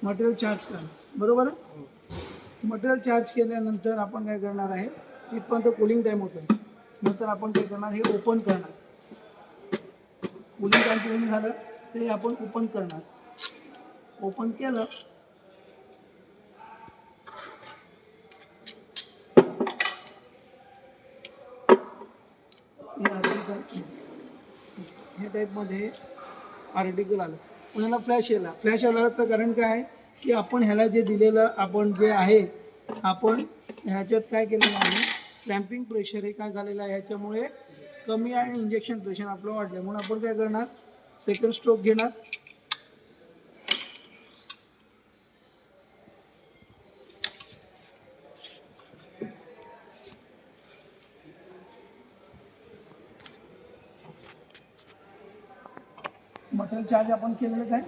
Material charge करा, बरोबर आहे. मटेरियल चार्ज केल्यानंतर आपण काय करणार आहे, इथपर्यंत कूलिंग टाईम होतं. नंतर आपण काय करणार, हे ओपन करणार. कूलिंग टाईम पूर्ण झालं ते आपण ओपन करणार. ओपन केलं हे आर्टिकल, हे टाईपमध्ये आर्टिकल आलं. पुन्हा फ्लॅश आला. फ्लॅश आला तर कारण काय आहे की आपण ह्याला जे दिलेलं आपण जे आहे, आपण ह्याच्यात काय केलेलं आहे, क्लॅम्पिंग प्रेशर हे काय झालेलं आहे, ह्याच्यामुळे कमी आहे आणि इंजेक्शन प्रेशर आपलं वाढलं. म्हणून आपण काय करणार, सेकंड स्ट्रोक घेणार. मटेरियल चार्ज आपण केलेलंच आहे.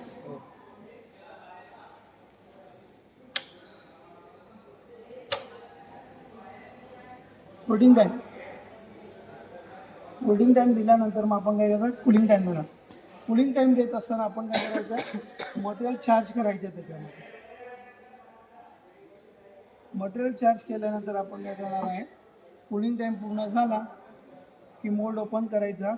होल्डिंग टाईम दिल्यानंतर मग आपण काय करणार, कूलिंग टाईम देणार. कूलिंग टाईम देत असताना आपण काय करायचं, मटेरियल चार्ज करायचं. त्याच्यामध्ये मटेरियल चार्ज केल्यानंतर आपण काय करणार आहे, कूलिंग टाईम पूर्ण झाला की मोल्ड ओपन करायचा.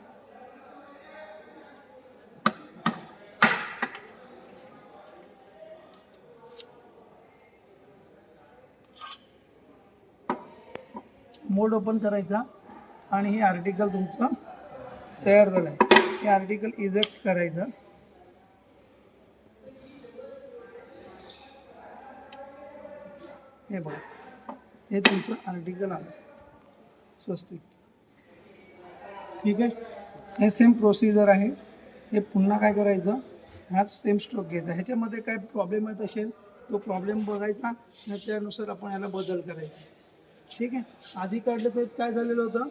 मोल्ड ओपन करायचा आणि हे आर्टिकल तुमचं तयार झालं आहे. हे आर्टिकल इजेक्ट करायचं. हे बघा, हे तुमचं आर्टिकल आलं स्वस्तिक. ठीक आहे, हे सेम प्रोसिजर आहे. हे पुन्हा काय करायचं, हाच सेम स्ट्रोक घ्यायचा. ह्याच्यामध्ये काय प्रॉब्लेम येत असेल तो प्रॉब्लेम बघायचा आणि त्यानुसार आपण ह्याला बदल करायचा. ठीक आहे. आधी काढलं तर काय झालेलं होतं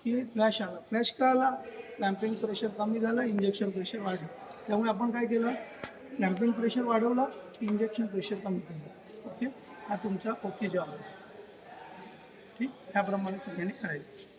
की फ्लॅश आला. फ्लॅश का आला, क्लॅम्पिंग प्रेशर कमी झालं, इंजेक्शन प्रेशर वाढलं. त्यामुळे आपण काय केलं, क्लॅम्पिंग प्रेशर वाढवलं, इंजेक्शन प्रेशर कमी केलं. ओके, हा तुमचा ओके जॉब आहे. ठीक, ह्याप्रमाणे सगळ्यांनी करायचं.